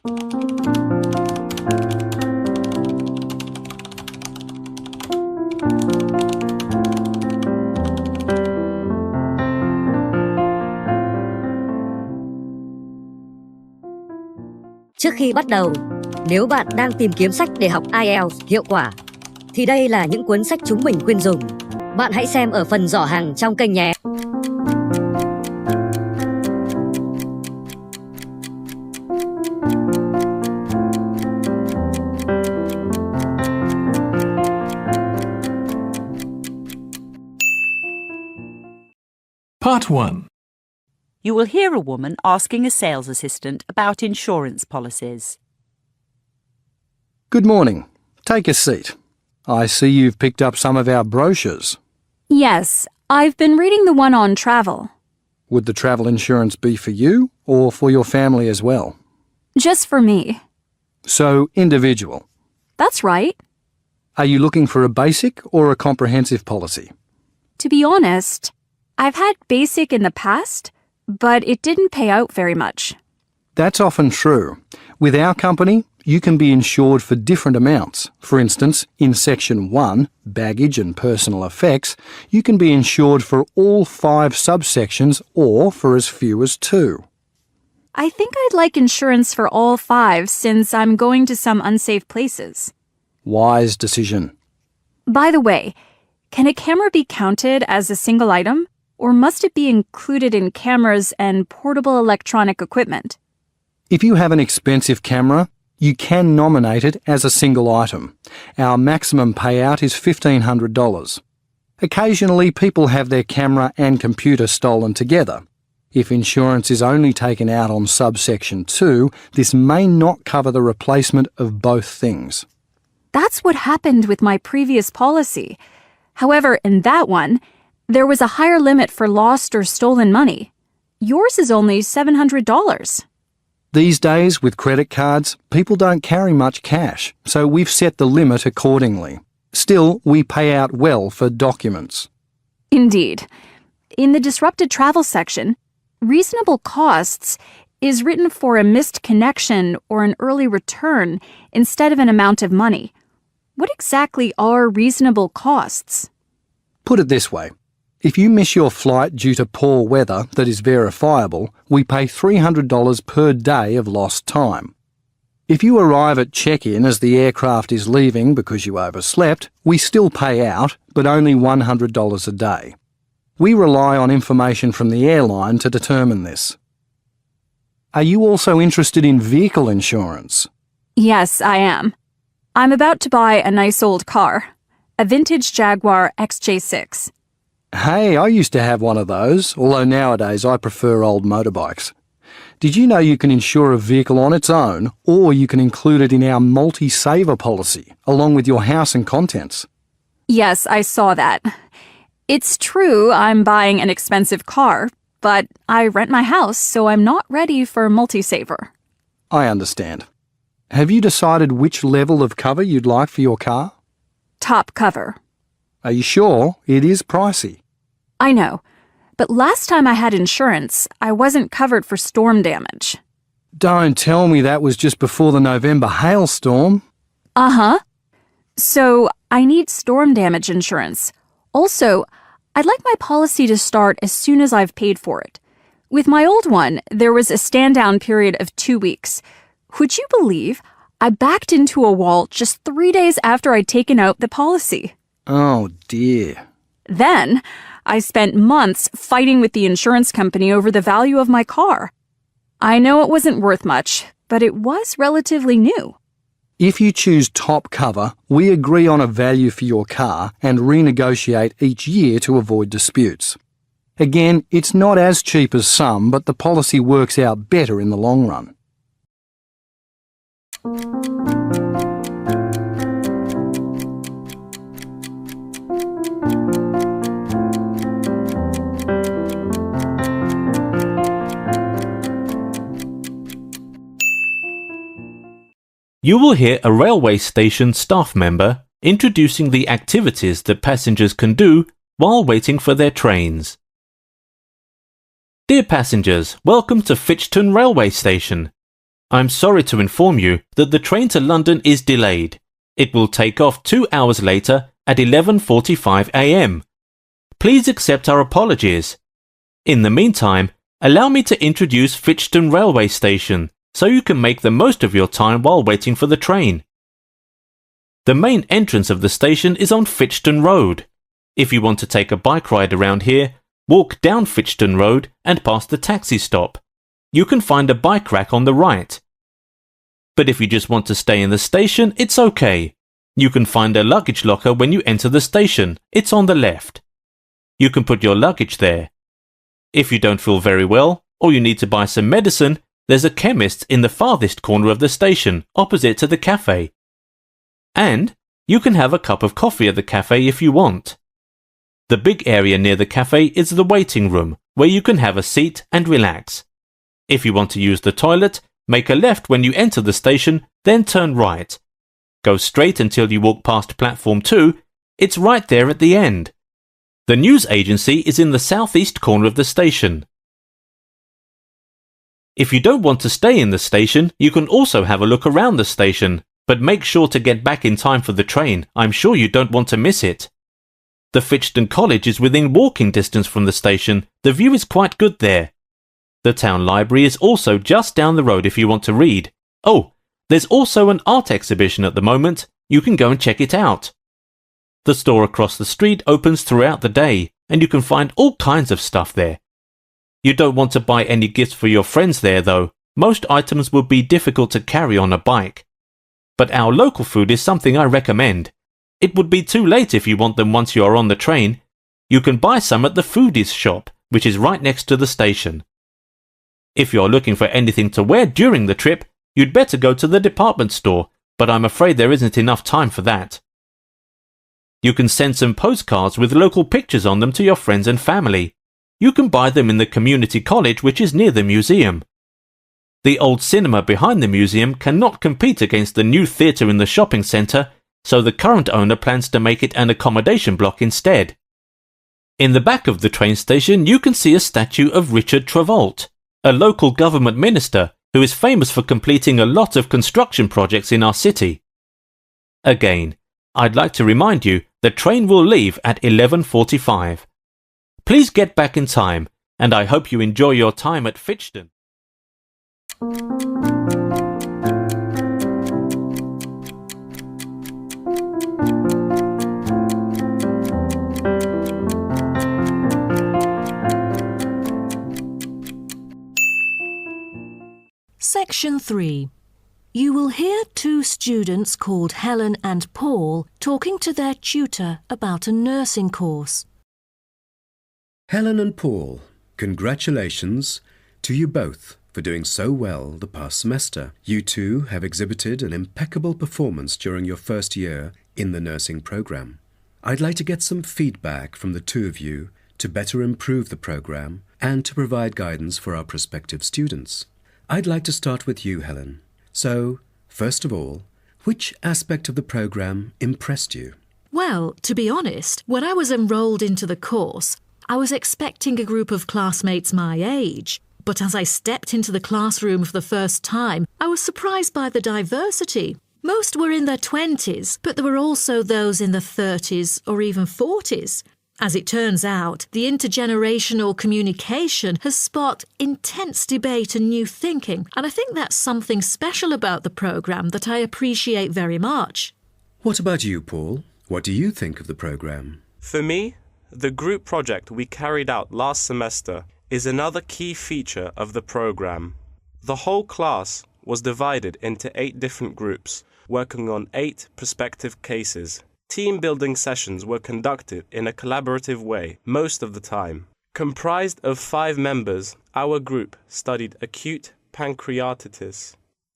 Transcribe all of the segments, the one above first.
Trước khi bắt đầu, nếu bạn đang tìm kiếm sách để học IELTS hiệu quả, thì đây là những cuốn sách chúng mình khuyên dùng. Bạn hãy xem ở phần giỏ hàng trong kênh nhé. Part 1. You will hear a woman asking a sales assistant about insurance policies. Good morning. Take a seat. I see you've picked up some of our brochures. Yes, I've been reading the one on travel. Would the travel insurance be for you or for your family as well? Just for me. So, individual. That's right. Are you looking for a basic or a comprehensive policy? To be honest, I've had basic in the past, but it didn't pay out very much. That's often true. With our company, you can be insured for different amounts. For instance, in Section 1, Baggage and Personal Effects, you can be insured for all 5 subsections or for as few as 2. I think I'd like insurance for all 5 since I'm going to some unsafe places. Wise decision. By the way, can a camera be counted as a single item, or must it be included in cameras and portable electronic equipment? If you have an expensive camera, you can nominate it as a single item. Our maximum payout is $1,500. Occasionally, people have their camera and computer stolen together. If insurance is only taken out on subsection 2, this may not cover the replacement of both things. That's what happened with my previous policy. However, in that one, there was a higher limit for lost or stolen money. Yours is only $700. These days, with credit cards, people don't carry much cash, so we've set the limit accordingly. Still, we pay out well for documents. Indeed. In the disrupted travel section, reasonable costs is written for a missed connection or an early return instead of an amount of money. What exactly are reasonable costs? Put it this way. If you miss your flight due to poor weather that is verifiable, we pay $300 per day of lost time. If you arrive at check-in as the aircraft is leaving because you overslept, we still pay out, but only $100 a day. We rely on information from the airline to determine this. Are you also interested in vehicle insurance? Yes, I am. I'm about to buy a nice old car, a vintage Jaguar XJ6. Hey, I used to have one of those, although nowadays I prefer old motorbikes. Did you know you can insure a vehicle on its own, or you can include it in our multi-saver policy, along with your house and contents? Yes, I saw that. It's true I'm buying an expensive car, but I rent my house, so I'm not ready for multi-saver. I understand. Have you decided which level of cover you'd like for your car? Top cover. Are you sure? It is pricey. I know, but last time I had insurance, I wasn't covered for storm damage. Don't tell me that was just before the November hailstorm. Uh-huh. So, I need storm damage insurance. Also, I'd like my policy to start as soon as I've paid for it. With my old one, there was a stand-down period of 2 weeks. Would you believe I backed into a wall just 3 days after I'd taken out the policy? Oh, dear. Then, I spent months fighting with the insurance company over the value of my car. I know it wasn't worth much, but it was relatively new. If you choose top cover, we agree on a value for your car and renegotiate each year to avoid disputes. Again, it's not as cheap as some, but the policy works out better in the long run. You will hear a railway station staff member introducing the activities that passengers can do while waiting for their trains. Dear passengers, welcome to Fitchton Railway Station. I'm sorry to inform you that the train to London is delayed. It will take off 2 hours later at 11:45 a.m. Please accept our apologies. In the meantime, allow me to introduce Fitchton Railway Station so you can make the most of your time while waiting for the train. The main entrance of the station is on Fitchton Road. If you want to take a bike ride around here, walk down Fitchton Road and past the taxi stop. You can find a bike rack on the right. But if you just want to stay in the station, it's okay. You can find a luggage locker when you enter the station. It's on the left. You can put your luggage there. If you don't feel very well, or you need to buy some medicine, there's a chemist in the farthest corner of the station, opposite to the cafe. And you can have a cup of coffee at the cafe if you want. The big area near the cafe is the waiting room, where you can have a seat and relax. If you want to use the toilet, make a left when you enter the station, then turn right. Go straight until you walk past platform 2. It's right there at the end. The news agency is in the southeast corner of the station. If you don't want to stay in the station, you can also have a look around the station, but make sure to get back in time for the train. I'm sure you don't want to miss it. The Fitchton College is within walking distance from the station. The view is quite good there. The town library is also just down the road if you want to read. Oh, there's also an art exhibition at the moment. You can go and check it out. The store across the street opens throughout the day, and you can find all kinds of stuff there. You don't want to buy any gifts for your friends there though. Most items would be difficult to carry on a bike. But our local food is something I recommend. It would be too late if you want them once you are on the train. You can buy some at the foodies shop, which is right next to the station. If you're looking for anything to wear during the trip, you'd better go to the department store, but I'm afraid there isn't enough time for that. You can send some postcards with local pictures on them to your friends and family. You can buy them in the community college which is near the museum. The old cinema behind the museum cannot compete against the new theatre in the shopping centre, so the current owner plans to make it an accommodation block instead. In the back of the train station you can see a statue of Richard Trevalt, a local government minister who is famous for completing a lot of construction projects in our city. Again, I'd like to remind you the train will leave at 11:45. Please get back in time, and I hope you enjoy your time at Fitchton. Section 3. You will hear two students called Helen and Paul talking to their tutor about a nursing course. Helen and Paul, congratulations to you both for doing so well the past semester. You two have exhibited an impeccable performance during your first year in the nursing program. I'd like to get some feedback from the two of you to better improve the program and to provide guidance for our prospective students. I'd like to start with you, Helen. So, first of all, which aspect of the program impressed you? Well, to be honest, when I was enrolled into the course, I was expecting a group of classmates my age. But as I stepped into the classroom for the first time, I was surprised by the diversity. Most were in their 20s, but there were also those in their 30s or even 40s. As it turns out, the intergenerational communication has sparked intense debate and new thinking, and I think that's something special about the programme that I appreciate very much. What about you, Paul? What do you think of the programme? For me, the group project we carried out last semester is another key feature of the programme. The whole class was divided into 8 different groups, working on 8 prospective cases. Team-building sessions were conducted in a collaborative way most of the time. Comprised of 5 members, our group studied acute pancreatitis.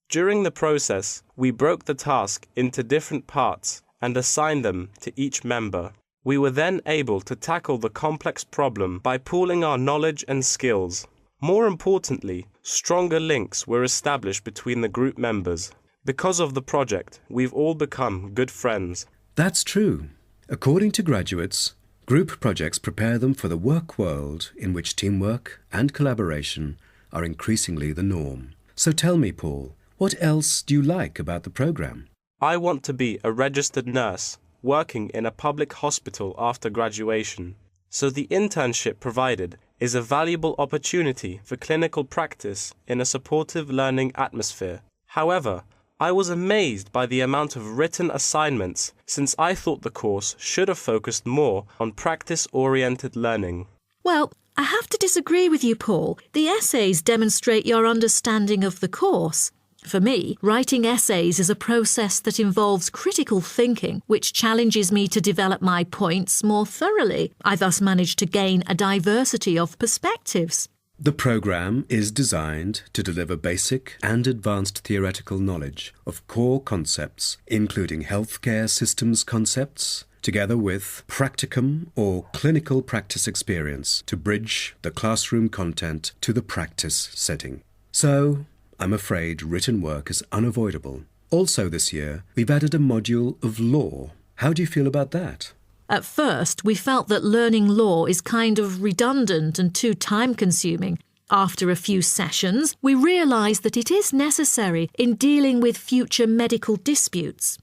During the process, we broke the task into different parts and assigned them to each member. We were then able to tackle the complex problem by pooling our knowledge and skills. More importantly, stronger links were established between the group members. Because of the project, we've all become good friends. That's true. According to graduates, group projects prepare them for the work world in which teamwork and collaboration are increasingly the norm. So tell me, Paul, What else do you like about the program? I want to be a registered nurse working in a public hospital after graduation. So the internship provided is a valuable opportunity for clinical practice in a supportive learning atmosphere. However, I was amazed by the amount of written assignments since I thought the course should have focused more on practice-oriented learning. Well, I have to disagree with you, Paul. The essays demonstrate your understanding of the course. For me, writing essays is a process that involves critical thinking, which challenges me to develop my points more thoroughly. I thus manage to gain a diversity of perspectives. The program is designed to deliver basic and advanced theoretical knowledge of core concepts, including healthcare systems concepts, together with practicum or clinical practice experience to bridge the classroom content to the practice setting. So, I'm afraid written work is unavoidable. Also this year, we've added a module of law. How do you feel about that? At first, we felt that learning law is kind of redundant and too time-consuming. After a few sessions, we realised that it is necessary in dealing with future medical disputes.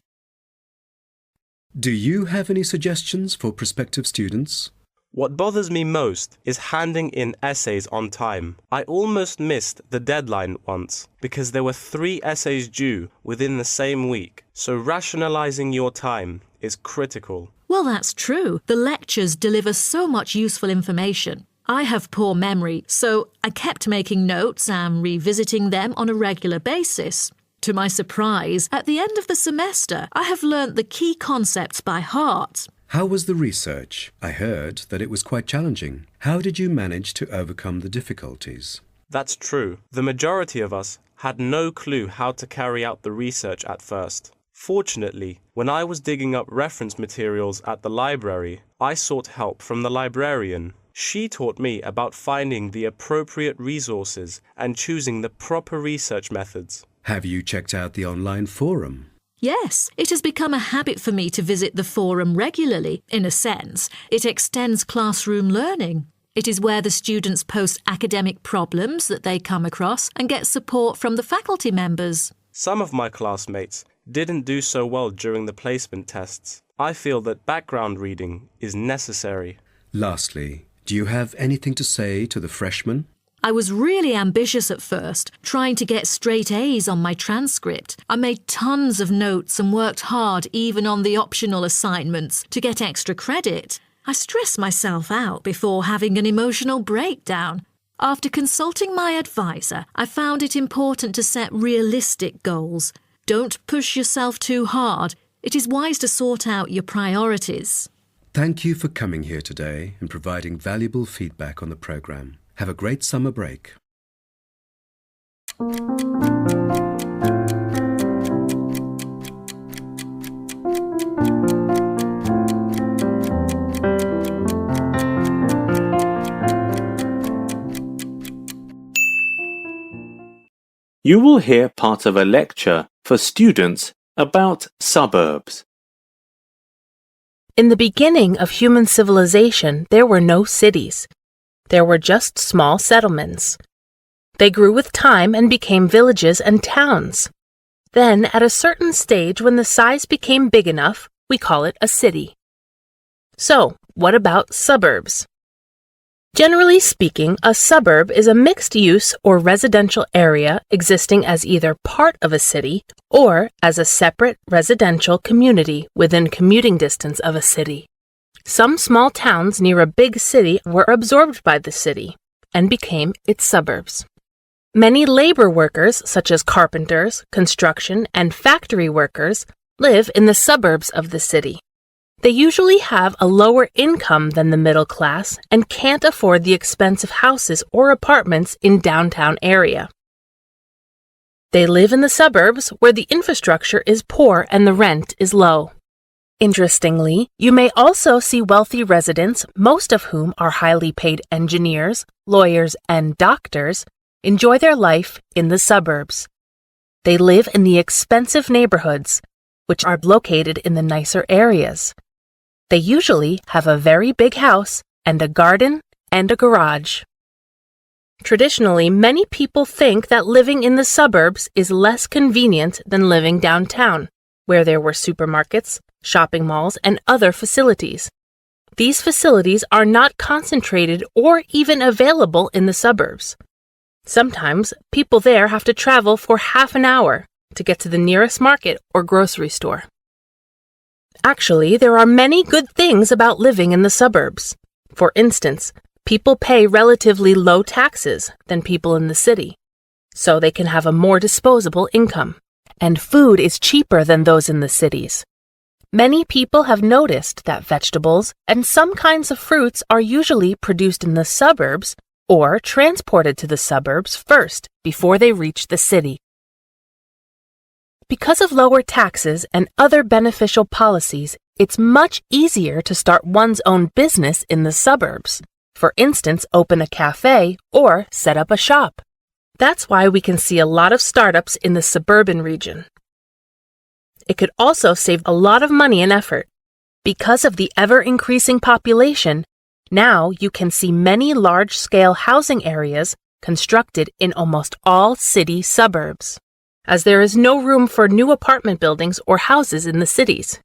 Do you have any suggestions for prospective students? What bothers me most is handing in essays on time. I almost missed the deadline once because there were 3 essays due within the same week, so rationalizing your time is critical. Well, that's true. The lectures deliver so much useful information. I have poor memory, so I kept making notes and revisiting them on a regular basis. To my surprise, at the end of the semester, I have learnt the key concepts by heart. How was the research? I heard that it was quite challenging. How did you manage to overcome the difficulties? That's true. The majority of us had no clue how to carry out the research at first. Fortunately, when I was digging up reference materials at the library, I sought help from the librarian. She taught me about finding the appropriate resources and choosing the proper research methods. Have you checked out the online forum? Yes, it has become a habit for me to visit the forum regularly. In a sense, it extends classroom learning. It is where the students post academic problems that they come across and get support from the faculty members. Some of my classmates didn't do so well during the placement tests. I feel that background reading is necessary. Lastly, do you have anything to say to the freshmen? I was really ambitious at first, trying to get straight A's on my transcript. I made tons of notes and worked hard even on the optional assignments to get extra credit. I stressed myself out before having an emotional breakdown. After consulting my advisor, I found it important to set realistic goals. Don't push yourself too hard. It is wise to sort out your priorities. Thank you for coming here today and providing valuable feedback on the program. Have a great summer break. You will hear part of a lecture for students about suburbs. In the beginning of human civilization, there were no cities. There were just small settlements. They grew with time and became villages and towns. Then, at a certain stage when the size became big enough, we call it a city. So, what about suburbs? Generally speaking, a suburb is a mixed-use or residential area existing as either part of a city or as a separate residential community within commuting distance of a city. Some small towns near a big city were absorbed by the city and became its suburbs. Many labor workers, such as carpenters, construction, and factory workers, live in the suburbs of the city. They usually have a lower income than the middle class and can't afford the expensive houses or apartments in downtown area. They live in the suburbs where the infrastructure is poor and the rent is low. Interestingly, you may also see wealthy residents, most of whom are highly paid engineers, lawyers, and doctors, enjoy their life in the suburbs. They live in the expensive neighborhoods, which are located in the nicer areas. They usually have a very big house and a garden and a garage. Traditionally, many people think that living in the suburbs is less convenient than living downtown, where there were supermarkets, shopping malls, and other facilities. These facilities are not concentrated or even available in the suburbs. Sometimes, people there have to travel for half an hour to get to the nearest market or grocery store. Actually, there are many good things about living in the suburbs. For instance, people pay relatively low taxes than people in the city, so they can have a more disposable income. And food is cheaper than those in the cities. Many people have noticed that vegetables and some kinds of fruits are usually produced in the suburbs or transported to the suburbs first before they reach the city. Because of lower taxes and other beneficial policies, it's much easier to start one's own business in the suburbs. For instance, open a cafe or set up a shop. That's why we can see a lot of startups in the suburban region. It could also save a lot of money and effort. Because of the ever-increasing population, now you can see many large-scale housing areas constructed in almost all city suburbs, as there is no room for new apartment buildings or houses in the cities.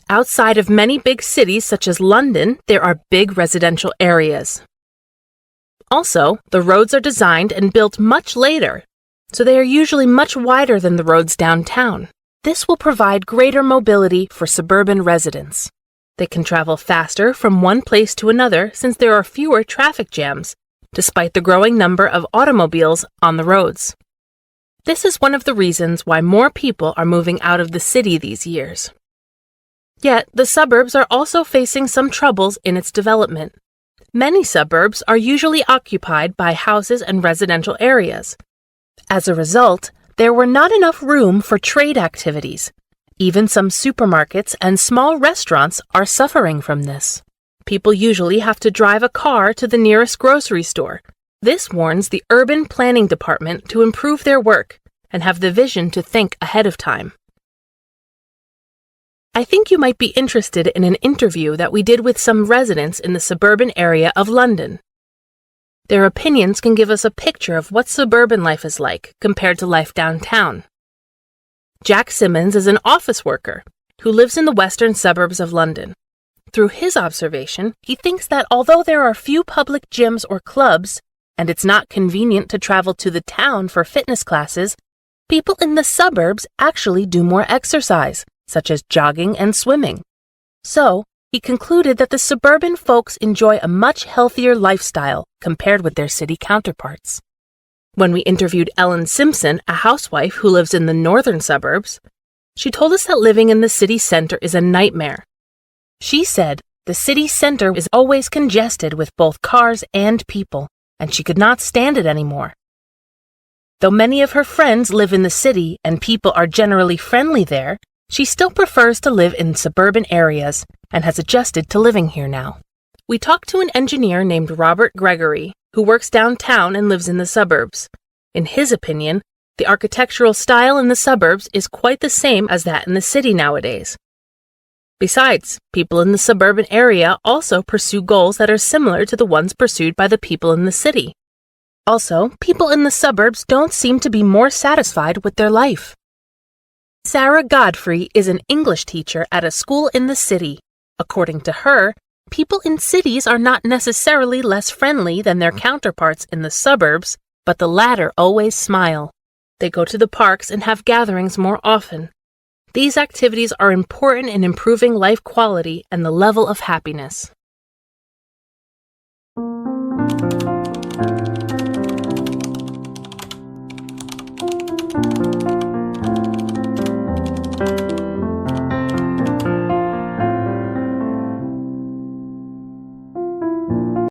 Outside of many big cities such as London, there are big residential areas. Also, the roads are designed and built much later, so they are usually much wider than the roads downtown. This will provide greater mobility for suburban residents. They can travel faster from one place to another since there are fewer traffic jams, despite the growing number of automobiles on the roads. This is one of the reasons why more people are moving out of the city these years. Yet, the suburbs are also facing some troubles in its development. Many suburbs are usually occupied by houses and residential areas. As a result, there were not enough room for trade activities. Even some supermarkets and small restaurants are suffering from this. People usually have to drive a car to the nearest grocery store. This warns the urban planning department to improve their work and have the vision to think ahead of time. I think you might be interested in an interview that we did with some residents in the suburban area of London. Their opinions can give us a picture of what suburban life is like compared to life downtown. Jack Simmons is an office worker who lives in the western suburbs of London. Through his observation, he thinks that although there are few public gyms or clubs, and it's not convenient to travel to the town for fitness classes, people in the suburbs actually do more exercise, such as jogging and swimming. So, he concluded that the suburban folks enjoy a much healthier lifestyle compared with their city counterparts. When we interviewed Ellen Simpson, a housewife who lives in the northern suburbs, she told us that living in the city center is a nightmare. She said the city center is always congested with both cars and people, and she could not stand it anymore. Though many of her friends live in the city and people are generally friendly there, she still prefers to live in suburban areas and has adjusted to living here now. We talked to an engineer named Robert Gregory, who works downtown and lives in the suburbs. In his opinion, the architectural style in the suburbs is quite the same as that in the city nowadays. Besides, people in the suburban area also pursue goals that are similar to the ones pursued by the people in the city. Also, people in the suburbs don't seem to be more satisfied with their life. Sarah Godfrey is an English teacher at a school in the city. According to her, people in cities are not necessarily less friendly than their counterparts in the suburbs, but the latter always smile. They go to the parks and have gatherings more often. These activities are important in improving life quality and the level of happiness.